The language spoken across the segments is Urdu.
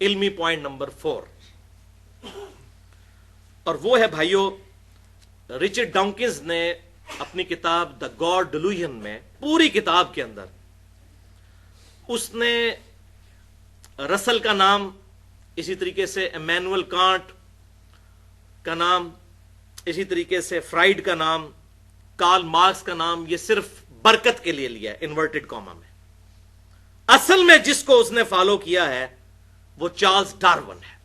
علمی پوائنٹ نمبر 4، اور وہ ہے بھائیو، رچرڈ ڈاؤکنز نے اپنی کتاب دا گاڈ ڈیلوژن میں پوری کتاب کے اندر اس نے رسل کا نام، اسی طریقے سے ایمینول کانٹ کا نام، اسی طریقے سے فرائیڈ کا نام، کارل مارکس کا نام، یہ صرف برکت کے لیے لیا ہے انورٹڈ کاما میں۔ اصل میں جس کو اس نے فالو کیا ہے وہ چارلز ڈارون ہے،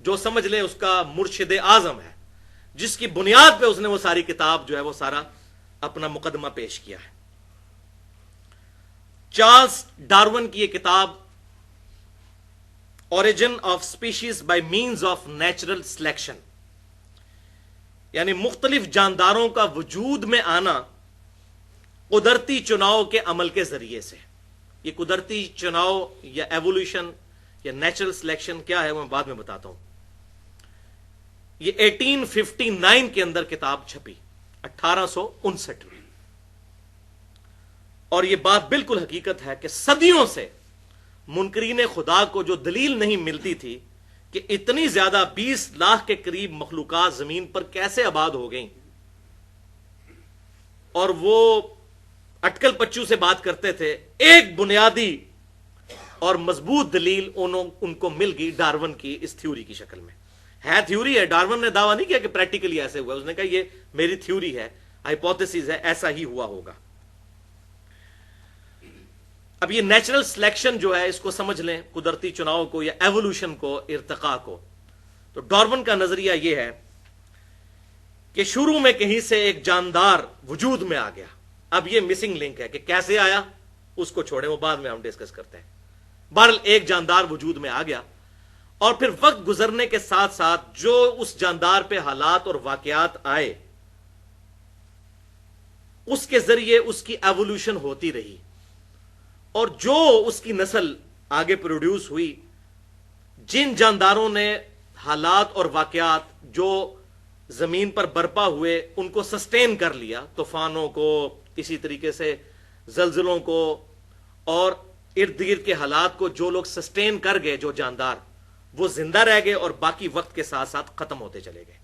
جو سمجھ لیں اس کا مرشد اعظم ہے، جس کی بنیاد پہ اس نے وہ ساری کتاب جو ہے وہ سارا اپنا مقدمہ پیش کیا ہے۔ چارلز ڈارون کی یہ کتاب Origin of Species by Means of Natural Selection, یعنی مختلف جانداروں کا وجود میں آنا قدرتی چناؤ کے عمل کے ذریعے سے۔ یہ قدرتی چناؤ یا ایوولوشن یا نیچرل سلیکشن کیا ہے وہ میں بعد میں بتاتا ہوں۔ یہ 1859 کے اندر کتاب چھپی، 1859 میں، اور یہ بات بالکل حقیقت ہے کہ صدیوں سے منکرین خدا کو جو دلیل نہیں ملتی تھی کہ اتنی زیادہ 20 لاکھ کے قریب مخلوقات زمین پر کیسے آباد ہو گئیں، اور وہ اٹکل پچو سے بات کرتے تھے، ایک بنیادی اور مضبوط دلیل ان کو مل گئی ڈارون کی اس تھیوری کی شکل میں۔ ہے تھیوری ہے، ڈارون نے دعویٰ نہیں کیا کہ پریکٹیکلی ایسے ہوا، اس نے کہا یہ میری تھیوری ہے، ہائپوتھیسز ہے، ایسا ہی ہوا ہوگا۔ اب یہ نیچرل سلیکشن جو ہے اس کو سمجھ لیں، قدرتی چناؤ کو یا ایوولوشن کو، ارتقاء کو، تو ڈارون کا نظریہ یہ ہے کہ شروع میں کہیں سے ایک جاندار وجود میں آ گیا۔ اب یہ مسنگ لنک ہے کہ کیسے آیا، اس کو چھوڑیں، وہ بعد میں ہم ڈسکس کرتے ہیں۔ بہرحال ایک جاندار وجود میں آ گیا، اور پھر وقت گزرنے کے ساتھ ساتھ جو اس جاندار پہ حالات اور واقعات آئے، اس کے ذریعے اس کی ایوولوشن ہوتی رہی، اور جو اس کی نسل آگے پروڈیوس ہوئی، جن جانداروں نے حالات اور واقعات جو زمین پر برپا ہوئے ان کو سسٹین کر لیا، طوفانوں کو، اسی طریقے سے زلزلوں کو، اور ارد گرد کے حالات کو جو لوگ سسٹین کر گئے، جو جاندار، وہ زندہ رہ گئے اور باقی وقت کے ساتھ ساتھ ختم ہوتے چلے گئے۔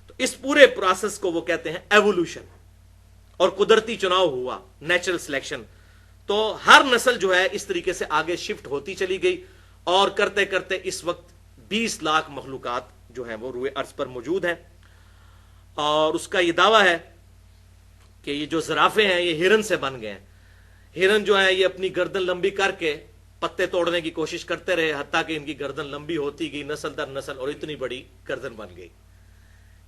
تو اس پورے پروسیس کو وہ کہتے ہیں ایوولوشن، اور قدرتی چناؤ ہوا، نیچرل سلیکشن۔ تو ہر نسل جو ہے اس طریقے سے آگے شفٹ ہوتی چلی گئی، اور کرتے کرتے اس وقت 20 لاکھ مخلوقات جو ہیں وہ روئے ارض پر موجود ہیں۔ اور اس کا یہ دعویٰ ہے کہ یہ جو زرافے ہیں یہ ہرن سے بن گئے ہیں۔ ہرن جو ہیں یہ اپنی گردن لمبی کر کے پتے توڑنے کی کوشش کرتے رہے، حتیٰ کہ ان کی گردن لمبی ہوتی گئی نسل در نسل، اور اتنی بڑی گردن بن گئی۔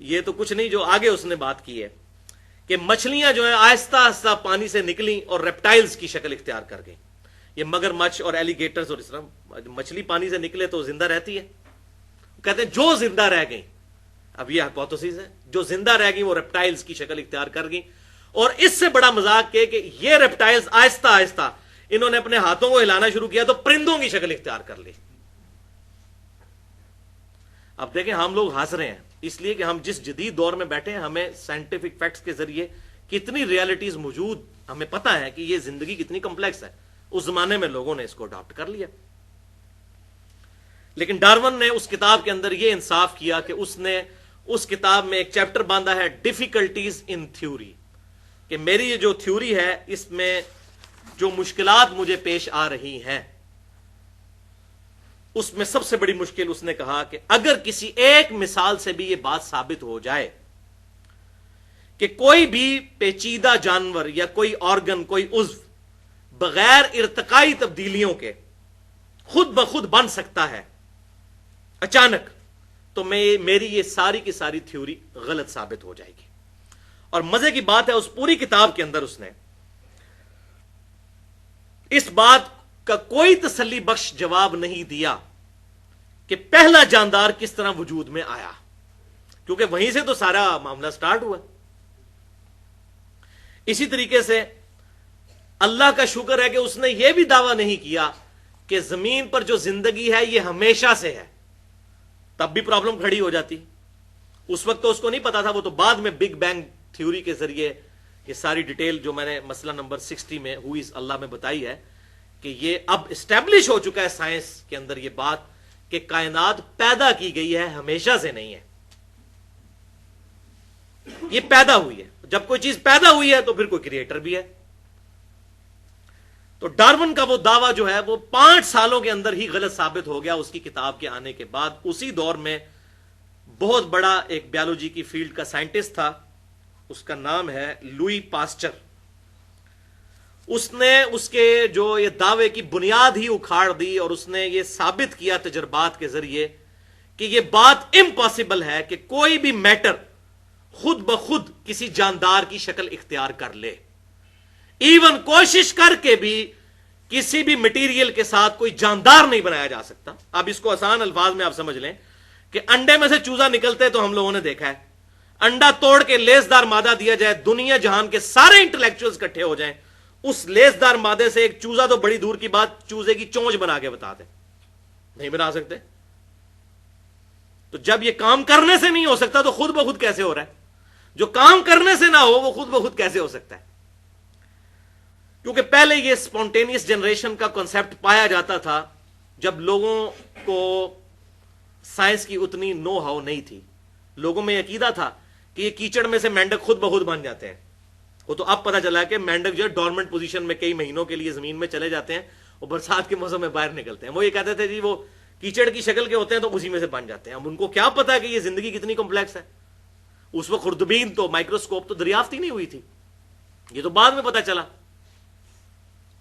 یہ تو کچھ نہیں، جو آگے اس نے بات کی ہے کہ مچھلیاں جو ہیں آہستہ آہستہ پانی سے نکلیں اور ریپٹائلز کی شکل اختیار کر گئیں۔ یہ مگر مچھ اور ایلیگیٹرز، اور اس طرح مچھلی پانی سے نکلے تو زندہ رہتی ہے، کہتے ہیں جو زندہ رہ گئیں، اب یہ ہائپوتھیسس ہے، جو زندہ رہ گئیں وہ ریپٹائلز کی شکل اختیار کر گئیں۔ اور اس سے بڑا مذاق کہ یہ ریپٹائلز آہستہ آہستہ انہوں نے اپنے ہاتھوں کو ہلانا شروع کیا تو پرندوں کی شکل اختیار کر لی۔ اب دیکھیں ہم لوگ ہنس رہے ہیں اس لیے کہ ہم جس جدید دور میں بیٹھے ہیں، ہمیں سائنٹیفک فیکٹس کے ذریعے کتنی ریالٹیز موجود، ہمیں پتا ہے کہ یہ زندگی کتنی کمپلیکس ہے۔ اس زمانے میں لوگوں نے اس کو اڈاپٹ کر لیا، لیکن ڈارون نے اس کتاب کے اندر یہ انصاف کیا کہ اس نے اس کتاب میں ایک چیپٹر باندھا ہے ڈیفیکلٹیز ان تھیوری، کہ میری یہ جو تھیوری ہے اس میں جو مشکلات مجھے پیش آ رہی ہیں، اس میں سب سے بڑی مشکل اس نے کہا کہ اگر کسی ایک مثال سے بھی یہ بات ثابت ہو جائے کہ کوئی بھی پیچیدہ جانور یا کوئی آرگن، کوئی عضو بغیر ارتقائی تبدیلیوں کے خود بخود بن سکتا ہے اچانک، تو میری یہ ساری کی ساری تھیوری غلط ثابت ہو جائے گی۔ اور مزے کی بات ہے اس پوری کتاب کے اندر اس نے اس بات کا کوئی تسلی بخش جواب نہیں دیا کہ پہلا جاندار کس طرح وجود میں آیا، کیونکہ وہیں سے تو سارا معاملہ سٹارٹ ہوا۔ اسی طریقے سے اللہ کا شکر ہے کہ اس نے یہ بھی دعویٰ نہیں کیا کہ زمین پر جو زندگی ہے یہ ہمیشہ سے ہے، تب بھی پرابلم کھڑی ہو جاتی۔ اس وقت تو اس کو نہیں پتا تھا، وہ تو بعد میں بگ بینگ تھیوری کے ذریعے یہ ساری ڈیٹیل جو میں نے مسئلہ نمبر 60 میں ہو از اللہ میں بتائی ہے کہ یہ اب اسٹیبلش ہو چکا ہے سائنس کے اندر یہ بات کہ کائنات پیدا کی گئی ہے، ہمیشہ سے نہیں ہے، یہ پیدا ہوئی ہے۔ جب کوئی چیز پیدا ہوئی ہے تو پھر کوئی کریٹر بھی ہے۔ تو ڈارون کا وہ دعویٰ جو ہے وہ 5 سالوں کے اندر ہی غلط ثابت ہو گیا اس کی کتاب کے آنے کے بعد۔ اسی دور میں بہت بڑا ایک بیالوجی کی فیلڈ کا سائنٹسٹ تھا، اس کا نام ہے لوئی پاسچر۔ اس نے اس کے جو یہ دعوے کی بنیاد ہی اکھاڑ دی، اور اس نے یہ ثابت کیا تجربات کے ذریعے کہ یہ بات امپاسبل ہے کہ کوئی بھی میٹر خود بخود کسی جاندار کی شکل اختیار کر لے، ایون کوشش کر کے بھی کسی بھی مٹیریل کے ساتھ کوئی جاندار نہیں بنایا جا سکتا۔ اب اس کو آسان الفاظ میں آپ سمجھ لیں کہ انڈے میں سے چوزا نکلتے تو ہم لوگوں نے دیکھا ہے، انڈا توڑ کے لیسدار مادہ دیا جائے، دنیا جہان کے سارے انٹلیکچوئلز اکٹھے ہو جائیں، اس لیسدار مادے سے ایک چوزا تو بڑی دور کی بات چوزے کی چونچ بنا کے بتا دیں، نہیں بنا سکتے۔ تو جب یہ کام کرنے سے نہیں ہو سکتا تو خود بخود کیسے ہو رہا ہے؟ جو کام کرنے سے نہ ہو وہ خود بخود کیسے ہو سکتا ہے؟ کیونکہ پہلے یہ سپونٹینیس جنریشن کا کنسپٹ پایا جاتا تھا جب لوگوں کو سائنس کی اتنی نو ہاؤ نہیں تھی، لوگوں میں عقیدہ تھا کہ یہ کیچڑ میں سے مینڈک خود بخود بن جاتے ہیں۔ وہ تو اب پتہ چلا کہ مینڈک جو ہے ڈورمنٹ پوزیشن میں کئی مہینوں کے لیے زمین میں چلے جاتے ہیں اور برسات کے موسم میں باہر نکلتے ہیں۔ وہ یہ کہتے تھے جی وہ کیچڑ کی شکل کے ہوتے ہیں تو اسی میں سے بن جاتے ہیں۔ اب ان کو کیا پتا کہ یہ زندگی کتنی کمپلیکس ہے؟ اس وقت خوردبین تو مائکروسکوپ تو دریافت ہی نہیں ہوئی تھی، یہ تو بعد میں پتا چلا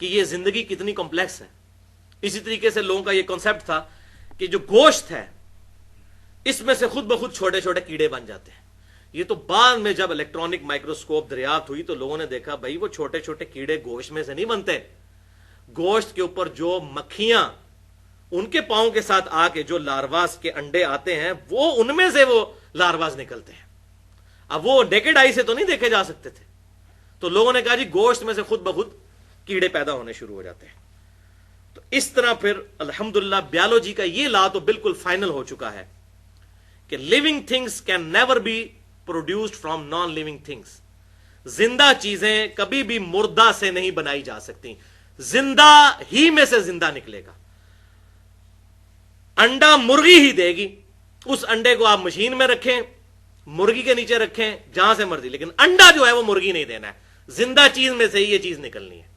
کہ یہ زندگی کتنی کمپلیکس ہے۔ اسی طریقے سے لوگوں کا یہ کنسپٹ تھا کہ جو گوشت ہے اس میں سے خود بخود چھوٹے چھوٹے کیڑے بن جاتے ہیں۔ یہ تو بعد میں جب الیکٹرانک مائکروسکوپ دریافت ہوئی تو لوگوں نے دیکھا بھائی وہ چھوٹے چھوٹے کیڑے گوشت میں سے نہیں بنتے، گوشت کے اوپر جو مکھیاں ان کے پاؤں کے ساتھ آ کے جو لارواز کے انڈے آتے ہیں وہ ان میں سے وہ لارواز نکلتے ہیں۔ اب وہ نیکڈ آئی سے تو نہیں دیکھے جا سکتے تھے، تو لوگوں نے کہا جی گوشت میں سے خود بخود کیڑے پیدا ہونے شروع ہو جاتے ہیں۔ تو اس طرح پھر الحمدللہ بیالوجی کا یہ لا تو بالکل فائنل ہو چکا ہے کہ living things can never be produced from non living things. زندہ چیزیں کبھی بھی مردہ سے نہیں بنائی جا سکتی، زندہ ہی میں سے زندہ نکلے گا۔ انڈا مرغی ہی دے گی، اس انڈے کو آپ مشین میں رکھیں، مرغی کے نیچے رکھیں، جہاں سے مرضی، لیکن انڈا جو ہے وہ مرغی نہیں دینا ہے، زندہ چیز میں سے ہی یہ چیز نکلنی ہے۔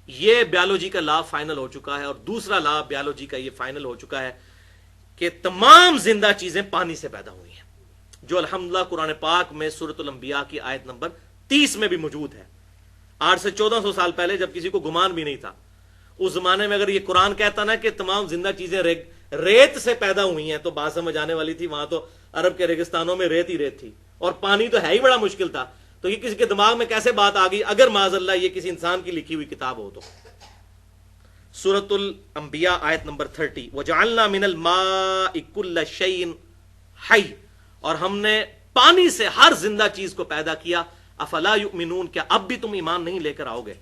یہ بیالوجی کا لا فائنل ہو چکا ہے۔ اور دوسرا لا بیالوجی کا یہ فائنل ہو چکا ہے کہ تمام زندہ چیزیں پانی سے پیدا ہوئی ہیں، جو الحمدللہ قرآن پاک میں سورۃ الانبیاء کی آیت نمبر 30 میں بھی موجود ہے۔ 8 سے 1400 سال پہلے جب کسی کو گمان بھی نہیں تھا، اس زمانے میں اگر یہ قرآن کہتا نا کہ تمام زندہ چیزیں ریت سے پیدا ہوئی ہیں تو بات سمجھ آنے والی تھی۔ وہاں تو عرب کے ریگستانوں میں ریت ہی ریت تھی اور پانی تو ہے ہی بڑا مشکل تھا، تو یہ کسی کے دماغ میں کیسے بات آ گئی اگر معاذ اللہ یہ کسی انسان کی لکھی ہوئی کتاب ہو تو۔ سورۃ الانبیاء آیت نمبر 30، وَجَعَلْنَا مِنَ الْمَاءِ كُلَّ شَيْءٍ حَيٍّ، اور ہم نے پانی سے ہر زندہ چیز کو پیدا کیا۔ افلا یؤمنون، کیا اب بھی تم ایمان نہیں لے کر آؤ گے؟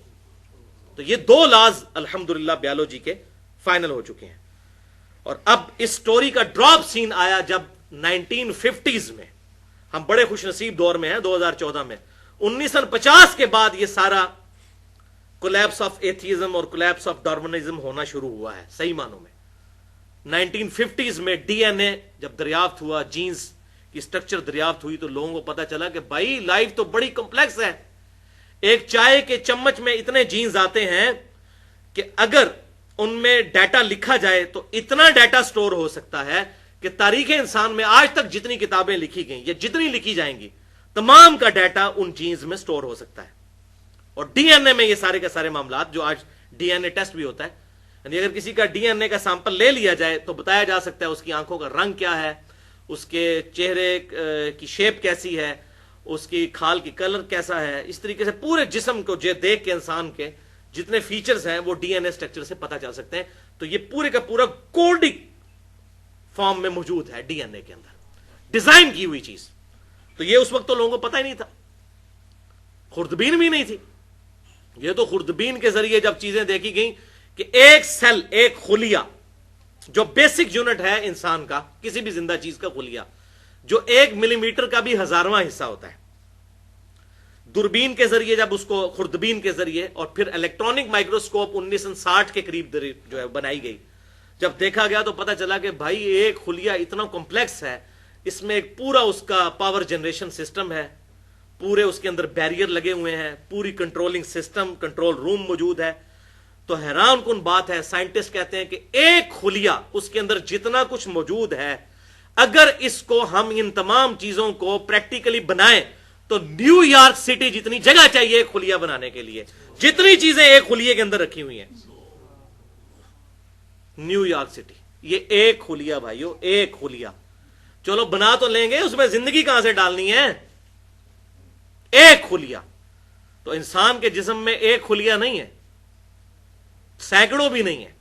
تو یہ 2 لاز الحمدللہ بیالوجی کے فائنل ہو چکے ہیں۔ اور اب اس سٹوری کا ڈراپ سین آیا جب 1950s میں، ہم بڑے خوش نصیب دور میں ہیں 2014 میں، 1950 کے بعد یہ سارا کولیپس آف ایتھیزم اور کولیپس آف ڈارونزم ہونا شروع ہوا ہے صحیح معنوں میں۔ 1950s میں ڈی این اے جب دریافت ہوا، جینز کی سٹرکچر دریافت ہوئی، تو لوگوں کو پتا چلا کہ بھائی لائف تو بڑی کمپلیکس ہے۔ ایک چائے کے چمچ میں اتنے جینز آتے ہیں کہ اگر ان میں ڈیٹا لکھا جائے تو اتنا ڈیٹا سٹور ہو سکتا ہے کہ تاریخ انسان میں آج تک جتنی کتابیں لکھی گئیں یا جتنی لکھی جائیں گی تمام کا ڈیٹا ان جینز میں سٹور ہو سکتا ہے۔ اور ڈی این اے میں یہ سارے کے سارے معاملات، جو آج ڈی این اے ٹیسٹ بھی ہوتا ہے، یعنی اگر کسی کا ڈی این اے کا سیمپل لے لیا جائے تو بتایا جا سکتا ہے اس کی آنکھوں کا رنگ کیا ہے، اس کے چہرے کی شیپ کیسی ہے، اس کی کھال کی کلر کیسا ہے، اس طریقے سے پورے جسم کو دیکھ کے انسان کے جتنے فیچرز ہیں وہ ڈی این اے اسٹرکچر سے پتہ چل سکتے ہیں۔ تو یہ پورے کا پورا کوڈک فارم میں موجود ہے ڈی این اے کے اندر، ڈیزائن کی ہوئی چیز۔ تو یہ اس وقت تو لوگوں کو پتہ ہی نہیں تھا، خوردبین بھی نہیں تھی۔ یہ تو خوردبین کے ذریعے جب چیزیں دیکھی گئیں کہ ایک سیل، ایک خلیہ جو بیسک یونٹ ہے انسان کا، کسی بھی زندہ چیز کا خلیہ، جو 1 ملی میٹر کا بھی 1000واں حصہ ہوتا ہے، دوربین کے ذریعے جب اس کو خوردبین کے ذریعے اور پھر الیکٹرانک مائکروسکوپ 1960 کے قریب جو ہے بنائی گئی، جب دیکھا گیا تو پتا چلا کہ بھائی ایک خلیہ اتنا کمپلیکس ہے، اس میں ایک پورا اس کا پاور جنریشن سسٹم ہے، پورے اس کے اندر بیریئر لگے ہوئے ہیں، پوری کنٹرولنگ سسٹم، کنٹرول روم موجود ہے. تو حیران کن بات ہے، سائنٹسٹ کہتے ہیں کہ ایک خلیہ، اس کے اندر جتنا کچھ موجود ہے، اگر اس کو ہم ان تمام چیزوں کو پریکٹیکلی بنائیں تو نیو یارک سٹی جتنی جگہ چاہیے ایک خلیہ بنانے کے لیے، جتنی چیزیں ایک خلیے کے اندر رکھی ہوئی ہیں. نیو یارک سٹی، یہ ایک خلیہ بھائیو، ایک خلیہ. چلو بنا تو لیں گے، اس میں زندگی کہاں سے ڈالنی ہے؟ ایک خلیہ. تو انسان کے جسم میں ایک خلیہ نہیں ہے، سینکڑوں بھی نہیں ہے،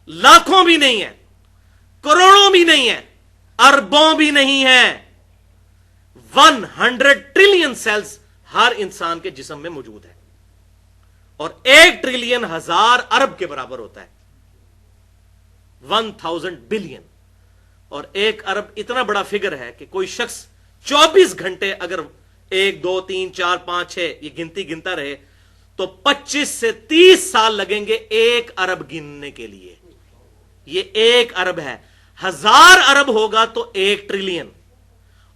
لاکھوں بھی نہیں ہے، کروڑوں بھی نہیں ہے، اربوں بھی نہیں ہے. 100 ٹریلین سیلز ہر انسان کے جسم میں موجود ہے، اور 1 ٹریلین 1000 ارب کے برابر ہوتا ہے. 1000 بلین. اور 1 ارب اتنا بڑا فگر ہے کہ کوئی شخص 24 گھنٹے اگر 1 2 3 4 5 6 یہ گنتی گنتا رہے تو 25 سے 30 سال لگیں گے 1 ارب گننے کے لیے. یہ 1 ارب ہے. 1000 ارب ہوگا تو 1 ٹریلین،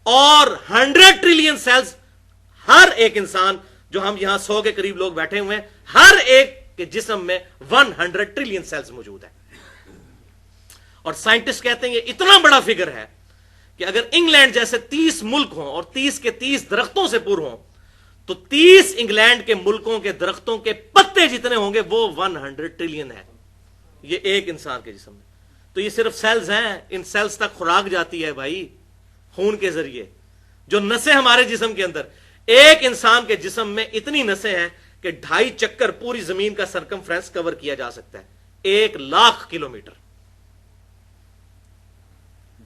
اور 100 ٹریلین سیلز ہر ایک انسان، جو ہم یہاں 100 کے قریب لوگ بیٹھے ہوئے ہیں، ہر ایک کے جسم میں 100 ٹریلین سیلز موجود ہیں. اور سائنٹسٹ کہتے ہیں یہ اتنا بڑا فگر ہے کہ اگر انگلینڈ جیسے 30 ملک ہوں اور 30 کے 30 درختوں سے پر ہوں تو 30 انگلینڈ کے ملکوں کے درختوں کے پتے جتنے ہوں گے وہ 100 ٹریلین ہے. یہ ایک انسان کے جسم میں. تو یہ صرف سیلز ہیں، ان سیلز تک خوراک جاتی ہے بھائی خون کے ذریعے. جو نسیں ہمارے جسم کے اندر، ایک انسان کے جسم میں اتنی نسیں ہیں کہ 2.5 چکر پوری زمین کا سرکمفرنس کور کیا جا سکتا ہے. 1,00,000 کلومیٹر.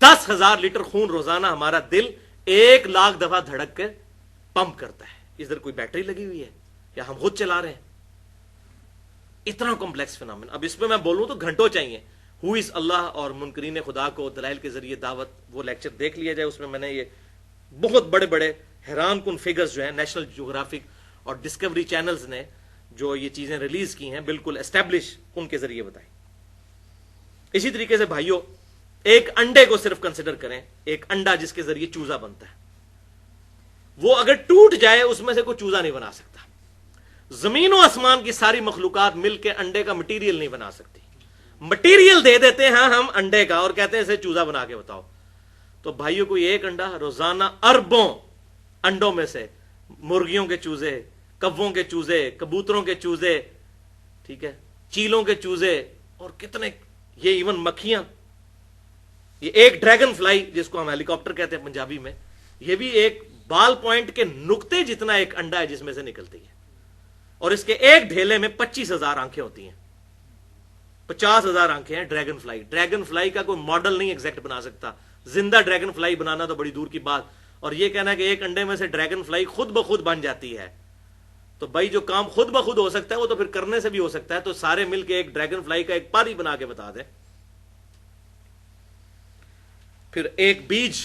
10,000 لیٹر خون روزانہ ہمارا دل 1,00,000 دفعہ دھڑک کے پمپ کرتا ہے. ادھر کوئی بیٹری لگی ہوئی ہے یا ہم خود چلا رہے ہیں؟ اتنا کمپلیکس فینومین. اب اس پہ میں بولوں تو گھنٹوں چاہیے. ہو از اللہ اور منکرین خدا کو دلائل کے ذریعے دعوت، وہ لیکچر دیکھ لیا جائے. اس میں نے یہ بہت بڑے بڑے حیران کن فگرز جو ہیں نیشنل جیوگرافک اور ڈسکوری چینلز نے جو یہ چیزیں ریلیز کی ہیں بالکل اسٹیبلش ان کے ذریعے بتائی. اسی طریقے سے بھائیوں ایک انڈے کو صرف کنسیڈر کریں. ایک انڈا جس کے ذریعے چوزا بنتا ہے، وہ اگر ٹوٹ جائے اس میں سے کوئی چوزا نہیں بنا سکتا. زمین و آسمان کی ساری مخلوقات مل کے انڈے کا مٹیریل نہیں بنا سکتی. مٹیریل دے دیتے ہیں ہم انڈے کا اور کہتے ہیں اسے چوزا بنا کے بتاؤ. تو بھائیوں کوئی ایک انڈا روزانہ اربوں انڈوں میں سے مرغیوں کے چوزے، کووں کے چوزے، کبوتروں کے چوزے، ٹھیک ہے، چیلوں کے چوزے، اور کتنے، یہ ایون مکھیاں، یہ ایک ڈریگن فلائی جس کو ہم ہیلی کاپٹر کہتے ہیں پنجابی میں، یہ بھی ایک بال پوائنٹ کے نقطے جتنا ایک انڈا ہے جس میں سے نکلتی ہے. اور اس کے ایک ڈھیلے میں 25,000 آنکھیں ہوتی ہیں. 50,000 آنکھیں ہیں ڈریگن فلائی. ڈریگن فلائی کا کوئی ماڈل نہیں ایگزیکٹ بنا سکتا. زندہ ڈریگن فلائی بنانا تو بڑی دور کی بات. اور یہ کہنا ہے کہ ایک انڈے میں سے ڈریگن فلائی خود بخود بن جاتی ہے، تو بھائی جو کام خود بخود ہو سکتا ہے وہ تو پھر کرنے سے بھی ہو سکتا ہے. تو سارے مل کے ایک ڈریگن فلائی کا ایک پاری بنا کے بتا دیں. پھر ایک بیج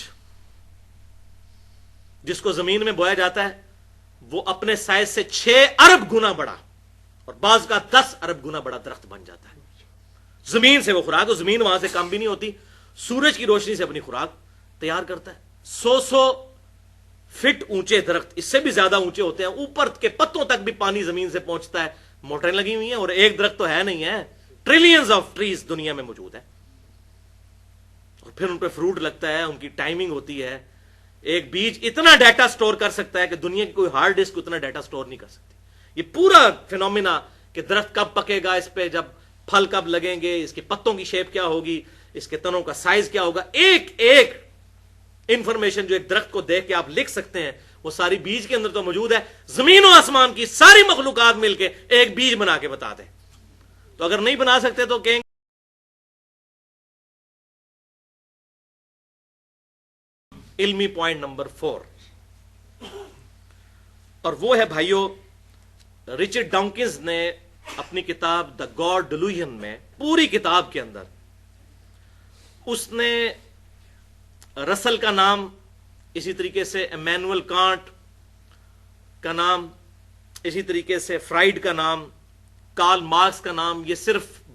جس کو زمین میں بویا جاتا ہے وہ اپنے سائز سے 6 ارب گنا بڑا اور بعض کا 10 ارب گنا بڑا درخت بن جاتا ہے. زمین سے وہ خوراک، زمین وہاں سے کم بھی نہیں ہوتی، سورج کی روشنی سے اپنی خوراک تیار کرتا ہے. 100 فٹ اونچے درخت، اس سے بھی زیادہ اونچے ہوتے ہیں، اوپر کے پتوں تک بھی پانی زمین سے پہنچتا ہے. موٹریں لگی ہوئی ہیں، اور ایک درخت تو ہے نہیں ہے، ٹریلینز آف ٹریز دنیا میں موجود ہیں. اور پھر ان پہ فروٹ لگتا ہے، ان کی ٹائمنگ ہوتی ہے. ایک بیج اتنا ڈیٹا سٹور کر سکتا ہے کہ دنیا کی کوئی ہارڈ ڈسک اتنا ڈیٹا سٹور نہیں کر سکتی. یہ پورا فینومینا کہ درخت کب پکے گا، اس پہ جب پھل کب لگیں گے، اس کے پتوں کی شیپ کیا ہوگی، اس کے تنوں کا سائز کیا ہوگا، ایک ایک انفارمیشن جو ایک درخت کو دیکھ کے آپ لکھ سکتے ہیں وہ ساری بیج کے اندر تو موجود ہے. زمین و آسمان کی ساری مخلوقات مل کے ایک بیج بنا کے بتا دیں. تو اگر نہیں بنا سکتے تو کہیں علمی پوائنٹ نمبر 4، اور وہ ہے بھائیوں رچرڈ ڈاؤکنز نے اپنی کتاب دا گاڈ ڈیلوژن میں، پوری کتاب کے اندر اس نے رسل کا نام، اسی طریقے سے ایمینوئل کانٹ کا نام، اسی طریقے سے فرائیڈ کا نام، کارل مارکس کا نام، یہ صرف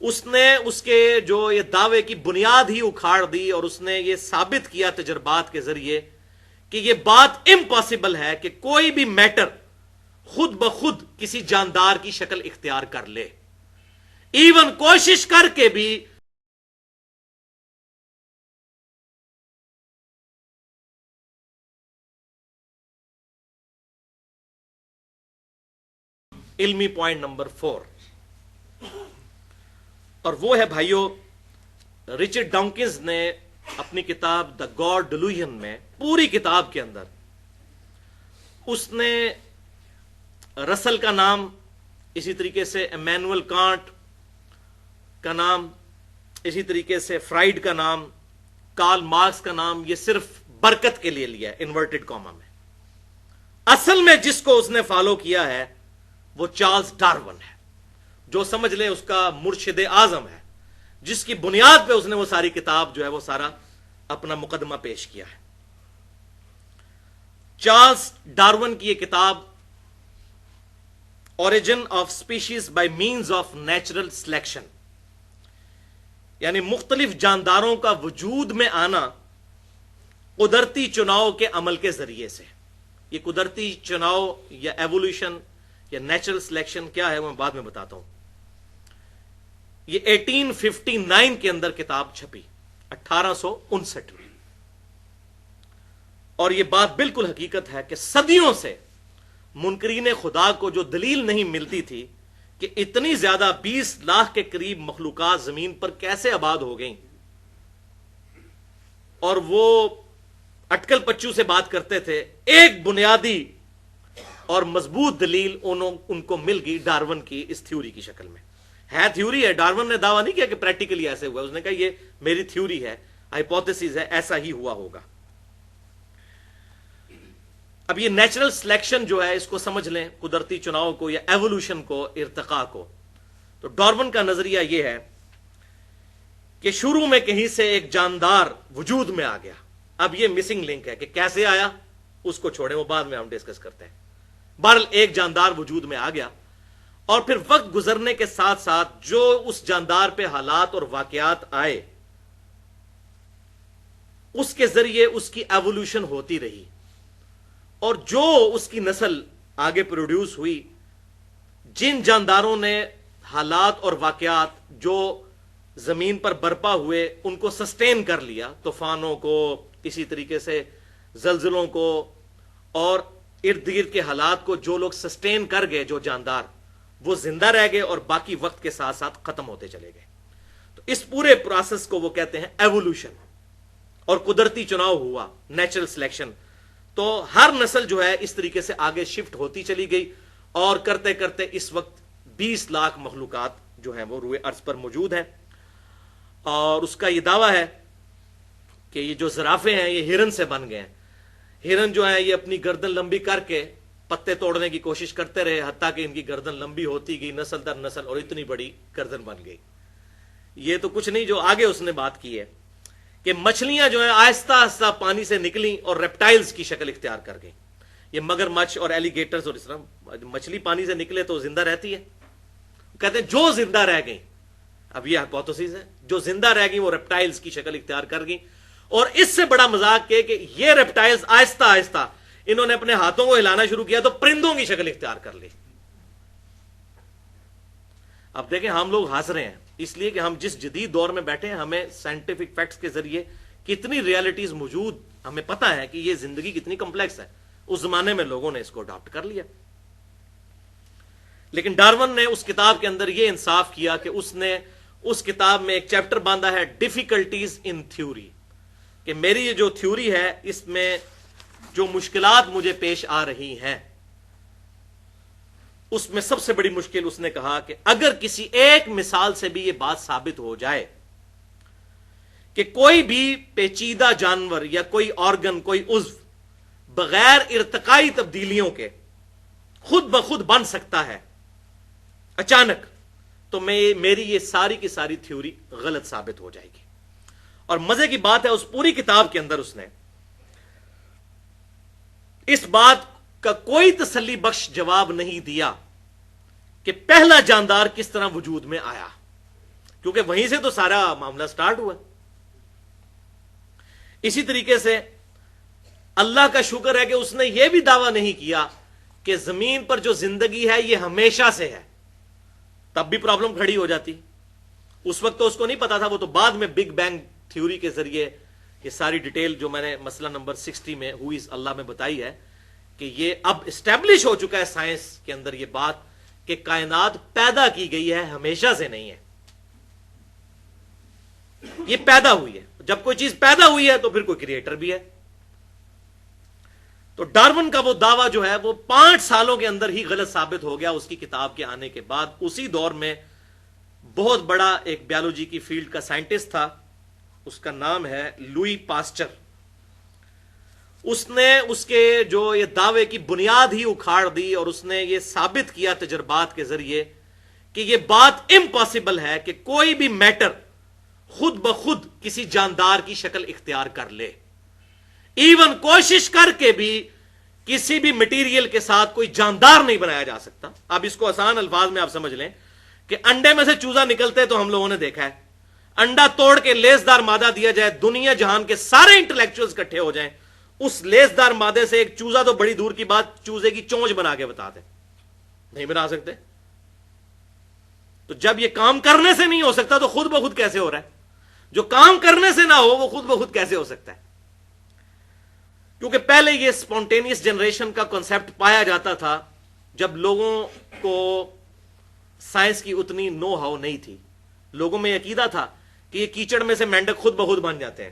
اس نے اس کے جو یہ دعوے کی بنیاد ہی اکھاڑ دی، اور اس نے یہ ثابت کیا تجربات کے ذریعے کہ یہ بات امپاسبل ہے کہ کوئی بھی میٹر خود بخود کسی جاندار کی شکل اختیار کر لے، ایون کوشش کر کے بھی علمی پوائنٹ نمبر 4، اور وہ ہے بھائیو، رچرڈ ڈاؤکنز نے اپنی کتاب دا گاڈ ڈیلوژن میں پوری کتاب کے اندر اس نے رسل کا نام، اسی طریقے سے ایمینوئل کانٹ کا نام، اسی طریقے سے فرائیڈ کا نام، کارل مارکس کا نام، یہ صرف برکت کے لیے لیا ہے انورٹڈ کاما میں۔ اصل میں جس کو اس نے فالو کیا ہے وہ چارلز ڈارون ہے، جو سمجھ لیں اس کا مرشد اعظم ہے، جس کی بنیاد پہ اس نے وہ ساری کتاب جو ہے وہ سارا اپنا مقدمہ پیش کیا ہے۔ چارلز ڈارون کی یہ کتاب Origin of Species by Means of Natural Selection, یعنی مختلف جانداروں کا وجود میں آنا قدرتی چناؤ کے عمل کے ذریعے سے۔ یہ قدرتی چناؤ یا ایوولوشن یا نیچرل سلیکشن کیا ہے وہ میں بعد میں بتاتا ہوں۔ یہ 1859 کے اندر کتاب چھپی، 1859 میں، اور یہ بات بالکل حقیقت ہے کہ صدیوں سے منکرین خدا کو جو دلیل نہیں ملتی تھی کہ اتنی زیادہ 20 لاکھ کے قریب مخلوقات زمین پر کیسے آباد ہو گئیں، اور وہ اٹکل پچو سے بات کرتے تھے، ایک بنیادی اور مضبوط دلیل ان کو مل گئی ڈارون کی اس تھیوری کی شکل میں۔ ہے تھیوری ہے، ڈارون نے دعویٰ نہیں کیا کہ پریکٹیکلی ایسے ہوا، اس نے کہا یہ میری تھیوری ہے، ہائپوتھیسز ہے، ایسا ہی ہوا ہوگا۔ اب یہ نیچرل سلیکشن جو ہے اس کو سمجھ لیں، قدرتی چناؤ کو یا ایوولوشن کو، ارتقاء کو، تو ڈارون کا نظریہ یہ ہے کہ شروع میں کہیں سے ایک جاندار وجود میں آ گیا۔ اب یہ مسنگ لنک ہے کہ کیسے آیا، اس کو چھوڑیں، وہ بعد میں ہم ڈسکس کرتے ہیں۔ بہرحال ایک جاندار وجود میں آ گیا، اور پھر وقت گزرنے کے ساتھ ساتھ جو اس جاندار پہ حالات اور واقعات آئے، اس کے ذریعے اس کی ایوولوشن ہوتی رہی، اور جو اس کی نسل آگے پروڈیوس ہوئی، جن جانداروں نے حالات اور واقعات جو زمین پر برپا ہوئے ان کو سسٹین کر لیا، طوفانوں کو، اسی طریقے سے زلزلوں کو، اور ارد گرد کے حالات کو جو لوگ سسٹین کر گئے، جو جاندار، وہ زندہ رہ گئے اور باقی وقت کے ساتھ ساتھ ختم ہوتے چلے گئے۔ تو اس پورے پروسیس کو وہ کہتے ہیں ایوولوشن، اور قدرتی چناؤ ہوا، نیچرل سلیکشن۔ تو ہر نسل جو ہے اس طریقے سے آگے شفٹ ہوتی چلی گئی، اور کرتے کرتے اس وقت 20 لاکھ مخلوقات جو ہیں وہ روئے ارض پر موجود ہیں۔ اور اس کا یہ دعویٰ ہے کہ یہ جو زرافے ہیں یہ ہرن سے بن گئے ہیں۔ ہرن جو ہے یہ اپنی گردن لمبی کر کے پتے توڑنے کی کوشش کرتے رہے، حتیٰ کہ ان کی گردن لمبی ہوتی گئی نسل در نسل، اور اتنی بڑی گردن بن گئی۔ یہ تو کچھ نہیں، جو آگے اس نے بات کی ہے کہ مچھلیاں جو ہیں آہستہ آہستہ پانی سے نکلیں اور ریپٹائلز کی شکل اختیار کر گئیں۔ یہ مگر مچھ اور ایلیگیٹرز، اور اس طرح مچھلی پانی سے نکلے تو زندہ رہتی ہے، کہتے ہیں جو زندہ رہ گئیں، اب یہ ہائپوتھیسس ہے، جو زندہ رہ گئیں وہ ریپٹائلز کی شکل اختیار کر گئیں۔ اور اس سے بڑا مذاق کہ یہ ریپٹائلز آہستہ آہستہ انہوں نے اپنے ہاتھوں کو ہلانا شروع کیا تو پرندوں کی شکل اختیار کر لی۔ اب دیکھیں ہم لوگ ہنس رہے ہیں اس لیے کہ ہم جس جدید دور میں بیٹھے ہیں، ہمیں سائنٹیفک فیکٹس کے ذریعے کتنی ریالٹیز موجود، ہمیں پتا ہے کہ یہ زندگی کتنی کمپلیکس ہے۔ اس زمانے میں لوگوں نے اس کو اڈاپٹ کر لیا، لیکن ڈارون نے اس کتاب کے اندر یہ انصاف کیا کہ اس نے اس کتاب میں ایک چیپٹر باندھا ہے ڈیفیکلٹیز ان تھیوری، کہ میری یہ جو تھیوری ہے اس میں جو مشکلات مجھے پیش آ رہی ہیں، اس میں سب سے بڑی مشکل اس نے کہا کہ اگر کسی ایک مثال سے بھی یہ بات ثابت ہو جائے کہ کوئی بھی پیچیدہ جانور یا کوئی آرگن، کوئی عضو بغیر ارتقائی تبدیلیوں کے خود بخود بن سکتا ہے اچانک، تو میری یہ ساری کی ساری تھیوری غلط ثابت ہو جائے گی۔ اور مزے کی بات ہے اس پوری کتاب کے اندر اس نے اس بات کا کوئی تسلی بخش جواب نہیں دیا کہ پہلا جاندار کس طرح وجود میں آیا۔ کیونکہ وہیں سے تو سارا معاملہ سٹارٹ ہوا. اسی طریقے سے اللہ کا شکر ہے کہ اس نے یہ بھی دعویٰ نہیں کیا کہ زمین پر جو زندگی ہے یہ ہمیشہ سے ہے. تب بھی پرابلم کھڑی ہو جاتی. اس وقت تو اس کو نہیں پتا تھا, وہ تو بعد میں بگ بینگ تھیوری کے ذریعے یہ ساری ڈیٹیل جو میں نے مسئلہ نمبر 60 میں ہوئی اللہ میں بتائی ہے کہ یہ اب اسٹیبلش ہو چکا ہے سائنس کے اندر یہ بات کہ کائنات پیدا کی گئی ہے, ہمیشہ سے نہیں ہے. یہ پیدا ہوئی ہے. جب کوئی چیز پیدا ہوئی ہے تو پھر کوئی کریٹر بھی ہے. تو ڈارون کا وہ دعویٰ جو ہے وہ 5 سالوں کے اندر ہی غلط ثابت ہو گیا اس کی کتاب کے آنے کے بعد. اسی دور میں بہت بڑا ایک بیالوجی کی فیلڈ کا سائنٹسٹ تھا, اس کا نام ہے لوئی پاسچر. اس نے اس کے جو یہ دعوے کی بنیاد ہی اکھاڑ دی اور اس نے یہ ثابت کیا تجربات کے ذریعے کہ یہ بات امپاسبل ہے کہ کوئی بھی میٹر خود بخود کسی جاندار کی شکل اختیار کر لے. ایون کوشش کر کے بھی کسی بھی مٹیریل کے ساتھ کوئی جاندار نہیں بنایا جا سکتا. اب اس کو آسان الفاظ میں آپ سمجھ لیں کہ انڈے میں سے چوزا نکلتے تو ہم لوگوں نے دیکھا ہے. انڈا توڑ کے لیسدار مادہ دیا جائے, دنیا جہان کے سارے انٹلیکچوئلز اکٹھے ہو جائیں, اس لیسدار مادے سے ایک چوزا تو بڑی دور کی بات چوزے کی چونچ بنا کے بتا دیں, نہیں بنا سکتے. تو جب یہ کام کرنے سے نہیں ہو سکتا تو خود بخود کیسے ہو رہا ہے؟ جو کام کرنے سے نہ ہو وہ خود بخود کیسے ہو سکتا ہے؟ کیونکہ پہلے یہ سپونٹینیس جنریشن کا کنسپٹ پایا جاتا تھا جب لوگوں کو سائنس کی اتنی نو ہاؤ نہیں تھی. لوگوں میں عقیدہ تھا کہ یہ کیچڑ میں سے مینڈک خود بخود بن جاتے ہیں.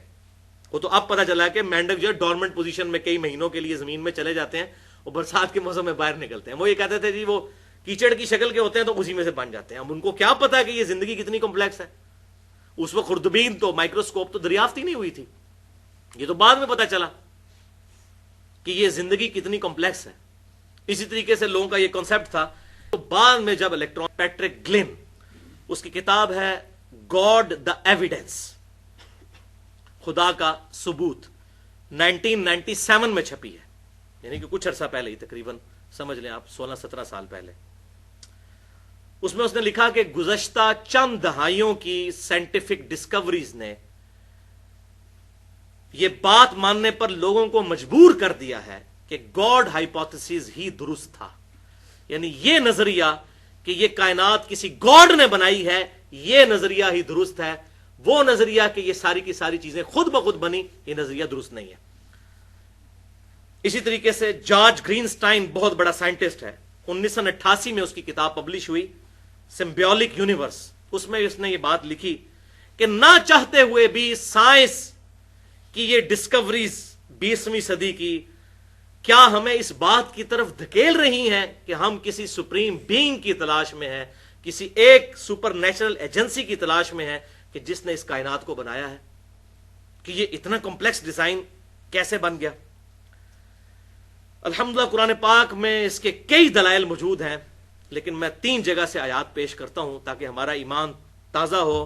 وہ تو اب پتا چلا کہ مینڈک جو ہے ڈورمنٹ پوزیشن میں کئی مہینوں کے لیے زمین میں چلے جاتے ہیں اور برسات کے موسم میں باہر نکلتے ہیں. وہ یہ کہتے تھے جی وہ کیچڑ کی شکل کے ہوتے ہیں تو اسی میں سے بن جاتے ہیں. اب ان کو کیا پتا کہ یہ زندگی کتنی کمپلیکس ہے. اس وقت خوردبین تو مائکروسکوپ تو دریافت ہی نہیں ہوئی تھی. یہ تو بعد میں پتا چلا کہ یہ زندگی کتنی کمپلیکس ہے. اسی طریقے سے لوگوں کا یہ کنسپٹ تھا. تو بعد میں جب الیکٹران پیٹرک گلن, اس کی کتاب ہے گاڈ دا ایویڈنس, خدا کا ثبوت, 1997 میں چھپی ہے, یعنی کہ کچھ عرصہ پہلے ہی, تقریباً سمجھ لیں آپ 16-17 سال پہلے. اس میں اس نے لکھا کہ گزشتہ چند دہائیوں کی سائنٹیفک ڈسکوریز نے یہ بات ماننے پر لوگوں کو مجبور کر دیا ہے کہ گاڈ ہائپوتھیسز ہی درست تھا. یعنی یہ نظریہ کہ یہ کائنات کسی گاڈ نے بنائی ہے, یہ نظریہ ہی درست ہے. وہ نظریہ کہ یہ ساری کی ساری چیزیں خود بخود بنی, یہ نظریہ درست نہیں ہے. اسی طریقے سے جارج گرینسٹائن بہت بڑا سائنٹسٹ ہے, 1988 میں اس کی کتاب پبلش ہوئی سمبیولک یونیورس. اس میں اس نے یہ بات لکھی کہ نہ چاہتے ہوئے بھی سائنس کی یہ ڈسکوریز 20ویں صدی کی کیا ہمیں اس بات کی طرف دھکیل رہی ہیں کہ ہم کسی سپریم بینگ کی تلاش میں ہیں, کسی ایک سپر نیچرل ایجنسی کی تلاش میں ہیں کہ جس نے اس کائنات کو بنایا ہے, کہ یہ اتنا کمپلیکس ڈیزائن کیسے بن گیا. الحمدللہ قرآن پاک میں اس کے کئی دلائل موجود ہیں, لیکن میں 3 جگہ سے آیات پیش کرتا ہوں تاکہ ہمارا ایمان تازہ ہو.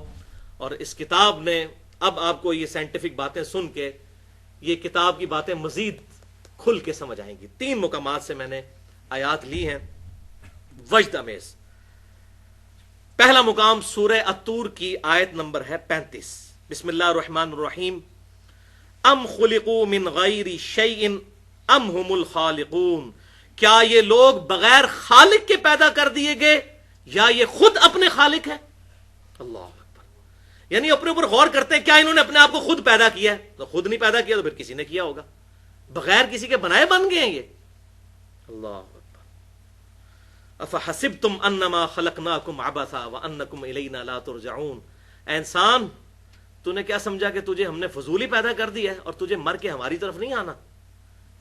اور اس کتاب نے اب آپ کو یہ سائنٹیفک باتیں سن کے یہ کتاب کی باتیں مزید کھل کے سمجھ آئیں گی. 3 مقامات سے میں نے آیات لی ہیں وجد امیز. پہلا مقام سورہ الطور کی آیت نمبر ہے 35. بسم اللہ الرحمن الرحیم. ام خلقوا من غیر شیء ام هم الخالقون. کیا یہ لوگ بغیر خالق کے پیدا کر دیے گئے یا یہ خود اپنے خالق ہے؟ اللہ اکبر. یعنی اپنے اوپر غور کرتے ہیں, کیا انہوں نے اپنے آپ کو خود پیدا کیا ہے؟ تو خود نہیں پیدا کیا تو پھر کسی نے کیا ہوگا. بغیر کسی کے بنائے بن گئے ہیں یہ. اللہ اکبر. افحسبتم انما خلقناکم عبثا وانکم الینا لا ترجعون. اے انسان, تو نے کیا سمجھا کہ تجھے ہم نے فضول ہی پیدا کر دیا ہے اور تجھے مر کے ہماری طرف نہیں آنا؟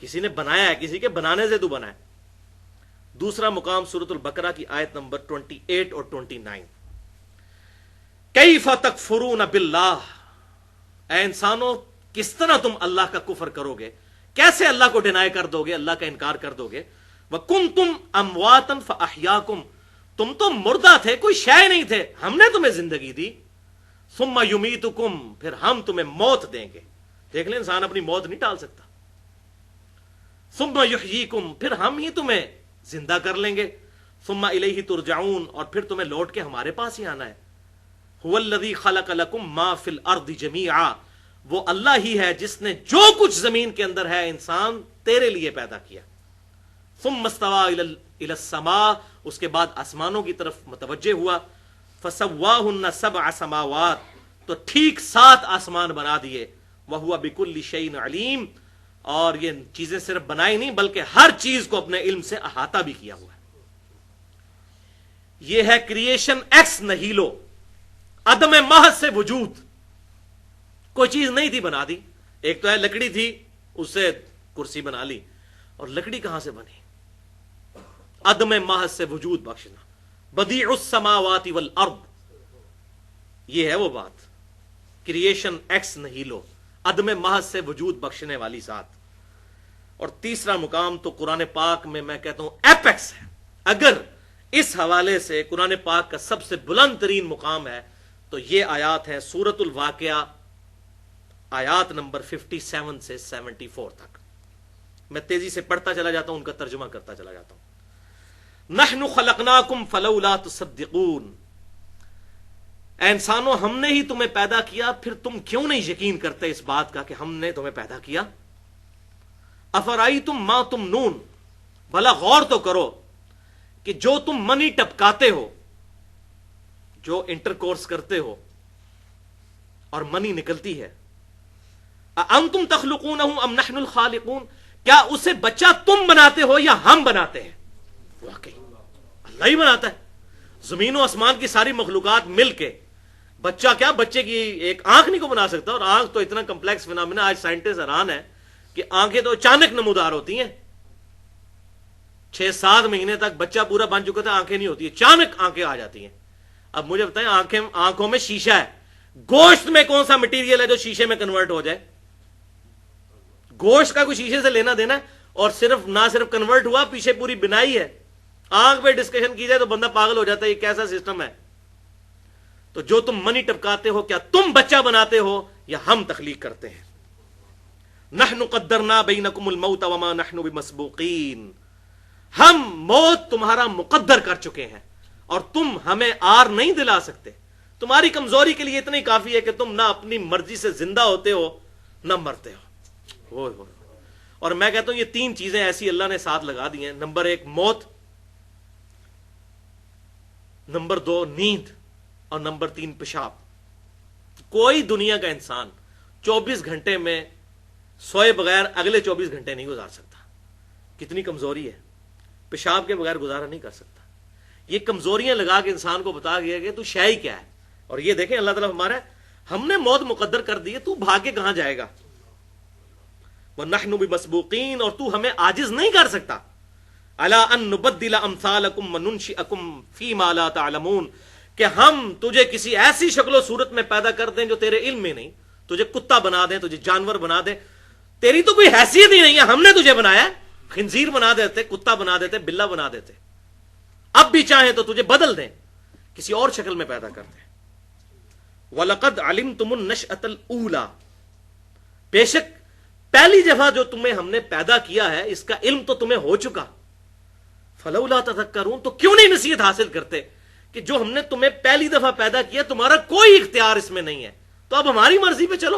کسی نے بنایا ہے, کسی کے بنانے سے تو بنا ہے. دوسرا مقام سورۃ البقرہ کی آیت نمبر 28 اور 29. کیف تکفرون باللہ. اے انسانوں, کس طرح تم اللہ کا کفر کرو گے, کیسے اللہ کو ڈینائی کر دو گے, اللہ کا انکار کر دو گے. وَكُنْتُمْ أَمْوَاتًا فَأَحْيَاكُمْ. تم تو مردہ تھے, کوئی شے نہیں تھے, ہم نے تمہیں زندگی دی. ثُمَّ يُمِيتُكُمْ. پھر ہم تمہیں موت دیں گے. دیکھ لیں, انسان اپنی موت نہیں ٹال سکتا. ثُمَّ يُحْيِيكُمْ. پھر ہم ہی تمہیں زندہ کر لیں گے. ثُمَّ إِلَيْهِ تُرْجَعُونَ. اور پھر تمہیں لوٹ کے ہمارے پاس ہی آنا ہے. هو الذی خلق لکم ما فی الارض جمیعا، وہ اللہ ہی ہے جس نے جو کچھ زمین کے اندر ہے انسان تیرے لیے پیدا کیا. ثم استوى الى السماء، اس کے بعد آسمانوں کی طرف متوجہ ہوا. فسواهن 7 سماوات، تو ٹھیک 7 آسمان بنا دیے. وهو بكل شيء علیم، اور یہ چیزیں صرف بنائی نہیں بلکہ ہر چیز کو اپنے علم سے احاطہ بھی کیا ہوا ہے. یہ ہے کریشن ایکس نہیلو، عدم محض سے وجود. کوئی چیز نہیں تھی بنا دی. ایک تو ہے لکڑی تھی، اس سے کرسی بنا لی، اور لکڑی کہاں سے بنی؟ عدم محض سے وجود بخشنا. بدیع السماوات والارض، یہ ہے وہ بات. کریشن ایکس نہیلو، عدم محض سے وجود بخشنے والی ذات. اور تیسرا مقام تو قرآن پاک میں کہتا ہوں ایپیکس ہے. اگر اس حوالے سے قرآن پاک کا سب سے بلند ترین مقام ہے تو یہ آیات ہیں سورۃ الواقعہ، آیات نمبر 57 سے 74 تک. میں تیزی سے پڑھتا چلا جاتا ہوں، ان کا ترجمہ کرتا چلا جاتا ہوں. نحن خلقناکم فلولا تصدقون، اے انسانوں ہم نے ہی تمہیں پیدا کیا، پھر تم کیوں نہیں یقین کرتے اس بات کا کہ ہم نے تمہیں پیدا کیا. افرائیتم ما تمنون، بھلا غور تو کرو کہ جو تم منی ٹپکاتے ہو، جو انٹر کورس کرتے ہو اور منی نکلتی ہے. انتم تخلقونہ ام نحن الخالقون، کیا اسے بچہ تم بناتے ہو یا ہم بناتے ہیں؟ واقعی اللہ ہی بناتا ہے. زمین و آسمان کی ساری مخلوقات مل کے بچہ کیا، بچے کی ایک آنکھ نہیں کو بنا سکتا. اور آنکھ تو اتنا کمپلیکس فینامنا، آج سائنٹسٹ حیران ہے کہ آنکھیں تو اچانک نمودار ہوتی ہیں. 6-7 مہینے تک بچہ پورا بن چکا تھا، آنکھیں نہیں ہوتی، اچانک آنکھیں آ جاتی ہیں. اب مجھے بتائیں آنکھوں میں شیشہ ہے، گوشت میں کون سا مٹیریل ہے جو شیشے میں کنورٹ ہو جائے؟ گوشت کا کوئی شیشے سے لینا دینا ہے؟ اور نہ صرف کنورٹ ہوا، پیچھے پوری بنائی ہے. آنکھ پہ ڈسکشن کی جائے تو بندہ پاگل ہو جاتا ہے، یہ کیسا سسٹم ہے؟ تو جو تم منی ٹپکاتے ہو، کیا تم بچہ بناتے ہو یا ہم تخلیق کرتے ہیں؟ نحن قدرنا بینکم الموت وما نحن بمسبوقین، ہم موت تمہارا مقدر کر چکے ہیں اور تم ہمیں آر نہیں دلا سکتے. تمہاری کمزوری کے لیے اتنا ہی کافی ہے کہ تم نہ اپنی مرضی سے زندہ ہوتے ہو نہ مرتے ہو. اور میں کہتا ہوں یہ 3 چیزیں ایسی اللہ نے ساتھ لگا دی ہیں. نمبر 1 موت، نمبر 2 نیند، اور نمبر 3 پیشاب. کوئی دنیا کا انسان 24 گھنٹے میں سوئے بغیر اگلے 24 گھنٹے نہیں گزار سکتا. کتنی کمزوری ہے، پیشاب کے بغیر گزارا نہیں کر سکتا. یہ کمزوریاں لگا کے انسان کو بتا گیا کہ تو شے ہی کیا ہے. اور یہ دیکھیں اللہ تعالیٰ ہمارا ہم نے موت مقدر کر دی ہے، تو بھاگ کے کہاں جائے گا؟ وَنَحْنُ بِمَسْبُوقِينَ، اور تو ہمیں عاجز نہیں کر سکتا. أَلَا أَن نُبَدِّلَ أَمْثَالَكُمْ وَنُنْشِئَكُمْ فِي مَا لَا تَعْلَمُونَ، کہ ہم تجھے کسی ایسی شکل و صورت میں پیدا کر دیں جو تیرے علم میں نہیں. تجھے کتا بنا دیں، تجھے جانور بنا دیں، تیری تو کوئی حیثیت ہی نہیں ہے، ہم نے تجھے بنایا. خنزیر بنا دیتے، کتا بنا دیتے، بلا بنا دیتے. اب بھی چاہیں تو تجھے بدل دیں، کسی اور شکل میں پیدا کر دیں. وَلَقَدْ عَلِمْتُمُ النَّشْأَةَ الْأُولَى، بے شک پہلی دفعہ جو تمہیں ہم نے پیدا کیا ہے اس کا علم تو تمہیں ہو چکا. فَلَوْلَا تَذَكَّرُونَ، تو کیوں نہیں نصیحت حاصل کرتے کہ جو ہم نے تمہیں پہلی دفعہ پیدا کیا تمہارا کوئی اختیار اس میں نہیں ہے، تو اب ہماری مرضی پہ چلو.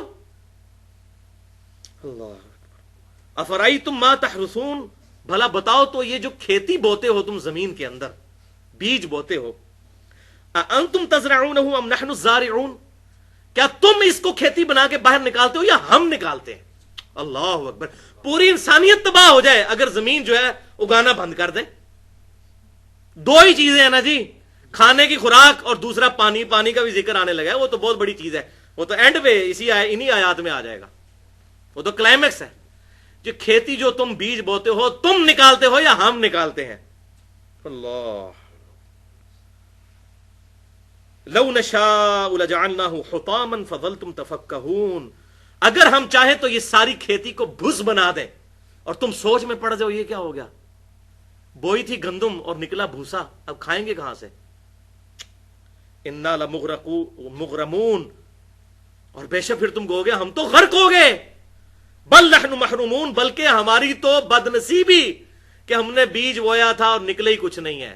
اللہ افرائیتم ما تحرثون، بھلا بتاؤ تو یہ جو کھیتی بوتے ہو تم زمین کے اندر، بیج بوتے ہو، انتم تزرعونہ ام نحن الزارعون، کیا تم اس کو کھیتی بنا کے باہر نکالتے ہو یا ہم نکالتے ہیں؟ اللہ اکبر. پوری انسانیت تباہ ہو جائے اگر زمین جو ہے اگانا بند کر دے. 2 ہی چیزیں ہیں نا جی، کھانے کی خوراک اور دوسرا پانی. پانی کا بھی ذکر آنے لگا ہے، وہ تو بہت بڑی چیز ہے، وہ تو اینڈ پہ انہی آیات میں آ جائے گا، وہ تو کلائمیکس ہے. جو کھیتی جو تم بیج بوتے ہو تم نکالتے ہو یا ہم نکالتے ہیں؟ اللہ. لو نشاء لجعلناہ حطاما فظلتم تفکہون، اگر ہم چاہیں تو یہ ساری کھیتی کو بھس بنا دیں اور تم سوچ میں پڑ جاؤ یہ کیا ہو گیا، بوئی تھی گندم اور نکلا بھوسا، اب کھائیں گے کہاں سے؟ انا لمغرمون، اور بے شک پھر تم کہو گے ہم تو غرق ہو گئے. بل نحن محرومون، بلکہ ہماری تو بد نصیبی کہ ہم نے بیج بویا تھا اور نکلے ہی کچھ نہیں ہے.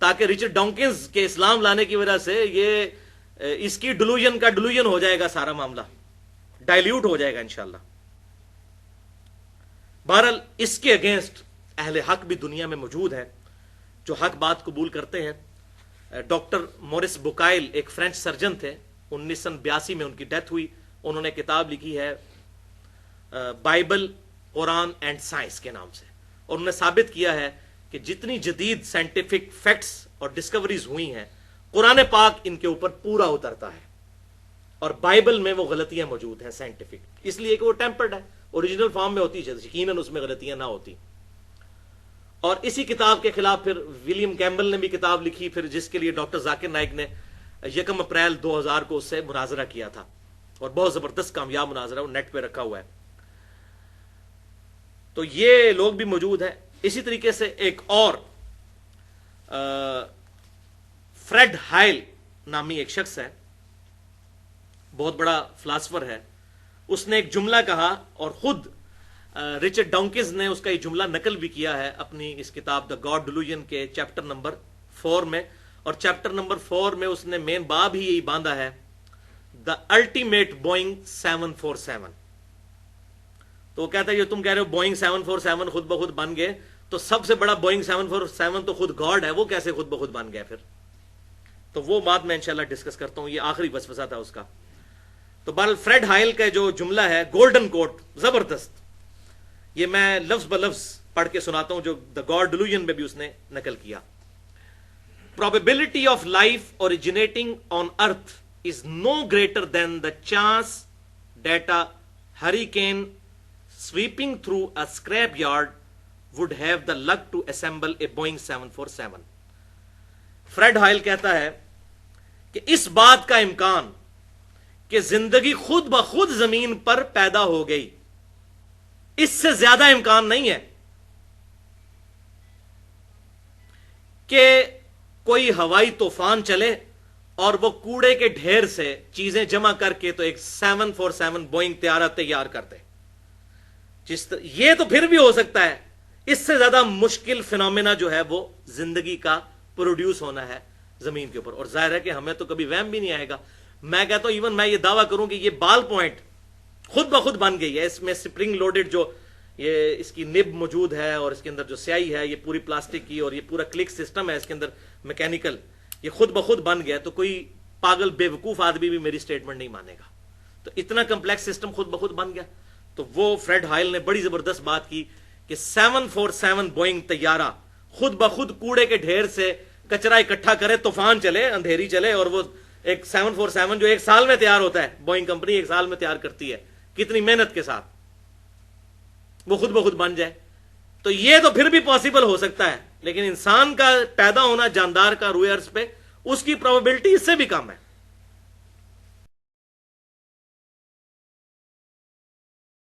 تاکہ رچرڈ ڈانکنز کے اسلام لانے کی وجہ سے یہ اس کی ڈلوژن کا ڈلوژن ہو جائے گا، سارا معاملہ ڈائلیوٹ ہو جائے گا انشاءاللہ۔ بہرحال اس کے اگینسٹ اہل حق بھی دنیا میں موجود ہے جو حق بات قبول کرتے ہیں۔ ڈاکٹر مورس بکائل ایک فرینچ سرجن تھے، 1982 میں ان کی ڈیتھ ہوئی۔ انہوں نے کتاب لکھی ہے بائبل، قرآن اینڈ سائنس کے نام سے، اور انہوں نے ثابت کیا ہے کہ جتنی جدید سائنٹیفک فیکٹس اور ڈسکوریز ہوئی ہیں، قرآن پاک ان کے اوپر پورا اترتا ہے، اور بائبل میں وہ غلطیاں موجود ہیں سائنٹیفک، اس لیے کہ وہ ٹیمپرڈ ہے، اوریجنل فارم میں ہوتی ہے، یقیناً اس میں غلطیاں نہ ہوتی۔ اور اسی کتاب کے خلاف پھر ولیم کیمبل نے بھی کتاب لکھی، پھر جس کے لیے ڈاکٹر ذاکر نائک نے 1 اپریل 2000 کو اس سے مناظرہ کیا تھا، اور بہت زبردست کامیاب مناظرہ، وہ نیٹ پہ رکھا ہوا ہے۔ تو یہ لوگ بھی موجود ہیں۔ اسی طریقے سے ایک اور فریڈ ہائل نامی ایک شخص ہے، بہت بڑا فلاسفر ہے، اس نے ایک جملہ کہا، اور خود رچرڈ ڈانکنز نے اس کا یہ جملہ نقل بھی کیا ہے اپنی اس کتاب دا گاڈ ڈیلوژن کے چیپٹر نمبر 4 میں، اور چیپٹر نمبر 4 میں اس نے مین باب ہی یہی باندھا ہے، دا الٹیمیٹ بوئنگ 747۔ تو وہ کہتا ہے یہ تم کہہ رہے ہو بوئنگ 747 خود بخود بن گئے، تو سب سے بڑا بوئنگ 747 تو خود گاڈ ہے، وہ کیسے خود بخود بن گیا پھر؟ تو وہ بات میں انشاءاللہ ڈسکس کرتا ہوں، یہ آخری وسوسہ تھا اس کا۔ تو بہرحال فریڈ ہائل کا جو جملہ ہے گولڈن کوٹ، زبردست، یہ میں لفظ بلفظ پڑھ کے سناتا ہوں جو دا گاڈ ڈیلوژن میں بھی اس نے نقل کیا۔ Probability of life originating on earth is no greater than the chance that a hurricane sweeping through a scrapyard would have the luck to assemble a Boeing 747۔ Fred Hoyle کہتا ہے کہ اس بات کا امکان کہ زندگی خود بخود زمین پر پیدا ہو گئی، اس سے زیادہ امکان نہیں ہے کہ کوئی ہوائی طوفان چلے اور وہ کوڑے کے ڈھیر سے چیزیں جمع کر کے تو ایک 747 بوئنگ طیارہ تیار کر دے۔ یہ تو پھر بھی ہو سکتا ہے، اس سے زیادہ مشکل فینومینا جو ہے وہ زندگی کا پروڈیوس ہونا ہے زمین کے اوپر، اور ظاہر ہے کہ ہمیں تو کبھی وہم بھی نہیں آئے گا۔ میں کہتا ہوں ایون میں یہ دعویٰ کروں کہ یہ بال پوائنٹ خود بخود بن گئی ہے، اس میں سپرنگ لوڈڈ جو یہ اس کی نب موجود ہے، اور اس کے اندر جو سیاہی ہے یہ پوری پلاسٹک کی، اور یہ پورا کلک سسٹم ہے اس کے اندر میکینیکل، یہ خود بخود بن گیا، تو کوئی پاگل بے وقوف آدمی بھی میری سٹیٹمنٹ نہیں مانے گا۔ تو اتنا کمپلیکس سسٹم خود بخود بن گیا۔ تو وہ فریڈ ہائل نے بڑی زبردست بات کی کہ 747 بوئنگ طیارہ خود بخود کوڑے کے ڈھیر سے کچرا اکٹھا کرے، طوفان چلے، اندھیری چلے، اور وہ ایک 747 جو 1 سال میں تیار ہوتا ہے، بوئنگ کمپنی 1 سال میں تیار کرتی ہے کتنی محنت کے ساتھ، وہ خود بخود بن جائے۔ تو یہ تو پھر بھی پاسبل ہو سکتا ہے، لیکن انسان کا پیدا ہونا جاندار کا روئے ارض پہ، اس کی پروبیبلٹی اس سے بھی کم ہے۔